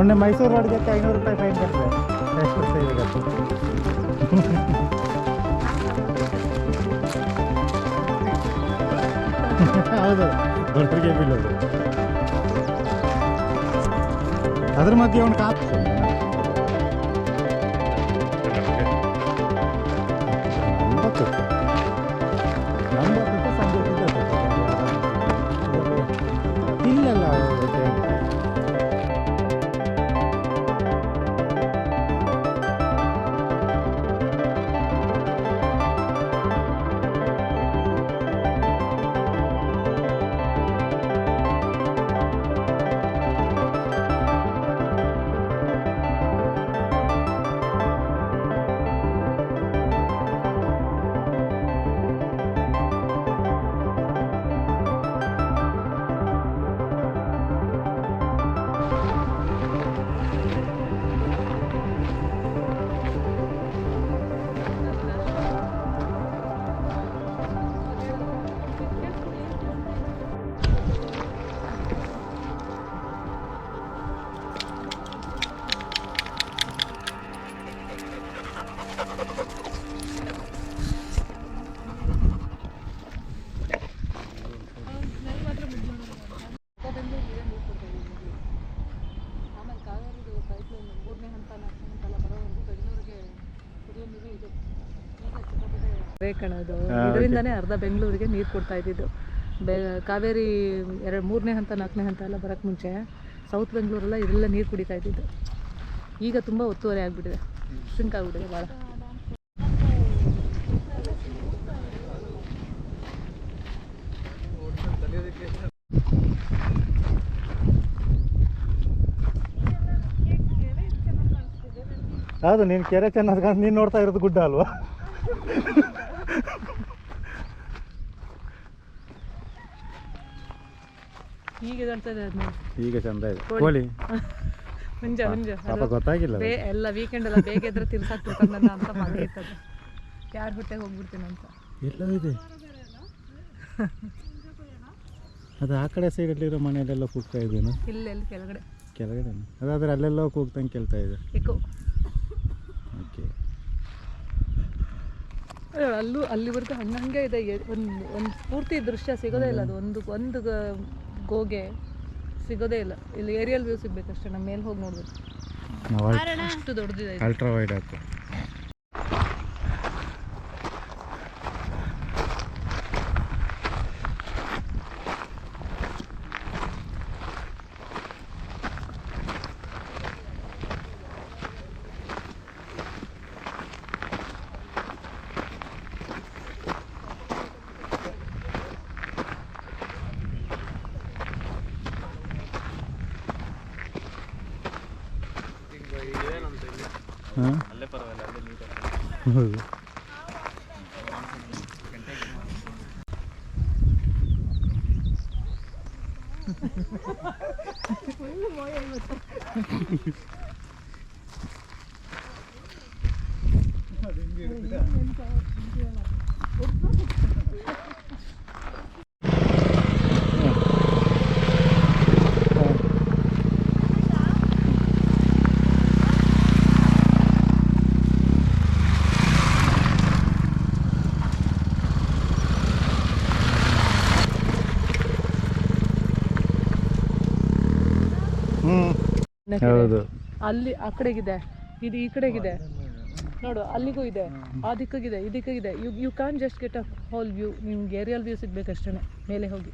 ಮೊನ್ನೆ ಮೈಸೂರು ರೋಡ್ಗೆ 500 ರೂಪಾಯಿ ಫೈನ್ ಕಟ್ಟಿದೆ. ಎಷ್ಟು ಸೇವಿಗೆ ಹೌದು, ದೊಡ್ಡರಿಗೆ ಬಿಲ್ ಅದು. ಅದ್ರ ಮಧ್ಯೆ ಅವನು ಕಾಪು ಇಲ್ಲಲ್ಲ. ಕಣದು ಇದರಿಂದನೇ ಅರ್ಧ ಬೆಂಗಳೂರಿಗೆ ನೀರು ಕೊಡ್ತಾ ಇದ್ದಿದ್ದು. ಕಾವೇರಿ 3ನೇ ಹಂತ 4ನೇ ಹಂತ ಎಲ್ಲ ಬರೋಕ್ಕೆ ಮುಂಚೆ ಸೌತ್ ಬೆಂಗಳೂರೆಲ್ಲ ಇದೆಲ್ಲ ನೀರು ಕುಡಿತಾ ಇದ್ದಿದ್ದು. ಈಗ ತುಂಬ ಒತ್ತುವರಿ ಆಗಿಬಿಟ್ಟಿದೆ, ಸಿಂಕ್ ಆಗಿಬಿಟ್ಟಿದೆ ಭಾಳ. ಹೌದು, ನೀನು ಕೆರೆ ಚೆನ್ನಾಗಿ ಕಾಣ್, ನೀನು ನೋಡ್ತಾ ಇರೋದು ಗುಡ್ಡ ಅಲ್ವಾ? ಈಗ ಈಗ ಚಂದ ಇದೆ ಕೋಳಿ. ಹುಂಜ ಪಾಪ ಗೊತ್ತಾಗಿಲ್ಲ ಎಲ್ಲ ವೀಕೆಂಡ್ ಎಲ್ಲ ಬೇಗ ಎದ್ರೆ ತಿರ್ಸಾಕ್ಬಿಡ್ತಾನ ಅಂತ ಮಾಡಿರ್ತದೆ. ಯಾರ ಹೊಟ್ಟೆಗೆ ಹೋಗ್ಬಿಡ್ತೀನಿ ಅಂತ. ಎಲ್ಲೋ ಇದೆ ಅದು ಆ ಕಡೆ ಸೈಡಲ್ಲಿರೋ ಮನೆಯಲ್ಲೆಲ್ಲ ಕೂಗ್ತಾ ಇದ್ದೇನು? ಇಲ್ಲೆಲ್ಲಿ ಕೆಳಗಡೆ ಅದಾದ್ರೆ ಅಲ್ಲೆಲ್ಲ ಕೂಗ್ತಂಗೆ ಕೇಳ್ತಾ ಇದೆ. ಓಕೆ, ಅಲ್ಲಿವರೆಗೂ ಹಂಗೆ ಇದೆ. ಒಂದು ಪೂರ್ತಿ ದೃಶ್ಯ ಸಿಗೋದೇ ಇಲ್ಲ. ಅದು ಒಂದು ಗೋಗೆ ಸಿಗೋದೇ ಇಲ್ಲ. ಇಲ್ಲಿ ಏರಿಯಲ್ ವ್ಯೂ ಸಿಗ್ಬೇಕಷ್ಟೇ. ನಮ್ಮ ಮೇಲೆ ಹೋಗಿ ನೋಡ್ಬೇಕು, ಅಷ್ಟು ದೊಡ್ಡದಿದೆ. ಅಲ್ಟ್ರಾ ವೈಡ್ ಆಯ್ತು. ಅಲ್ಲೇ ಪರವಾಗಿಲ್ಲ, ಅಲ್ಲೇ ನೀರು. ಹೌದು, ಹೌದು. ಅಲ್ಲಿ ಆ ಕಡೆಗಿದೆ, ಇದು ಈ ಕಡೆಗಿದೆ ನೋಡು, ಅಲ್ಲಿಗೂ ಇದೆ, ಆ ದಿಕ್ಕಿಗಿದೆ, ಈ ದಿಕ್ಕಿಗಿದೆ. You can just get a whole view. ನಿಮ್ಗೆ ಏರಿಯಲ್ ವ್ಯೂ ಸಿಗ್ಬೇಕಷ್ಟೇ. ಮೇಲೆ ಹೋಗಿ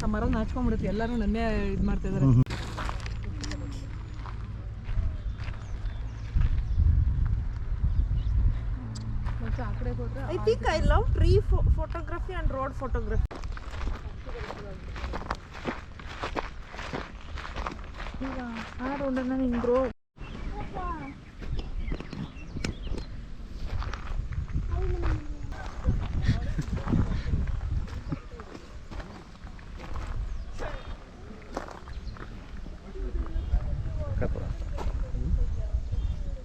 ಆ ಮರ ನಾಚ್ಕೊಂಡ್ಬಿಡುತ್ತೆ. ಎಲ್ಲರೂ ನನ್ನೇ ಇದು ಮಾಡ್ತಿದ್ದಾರೆ. I think I love tree photography and road photography. ಈಗ ಆ ರೋಡನ್ನ ಹಿಂಗೆ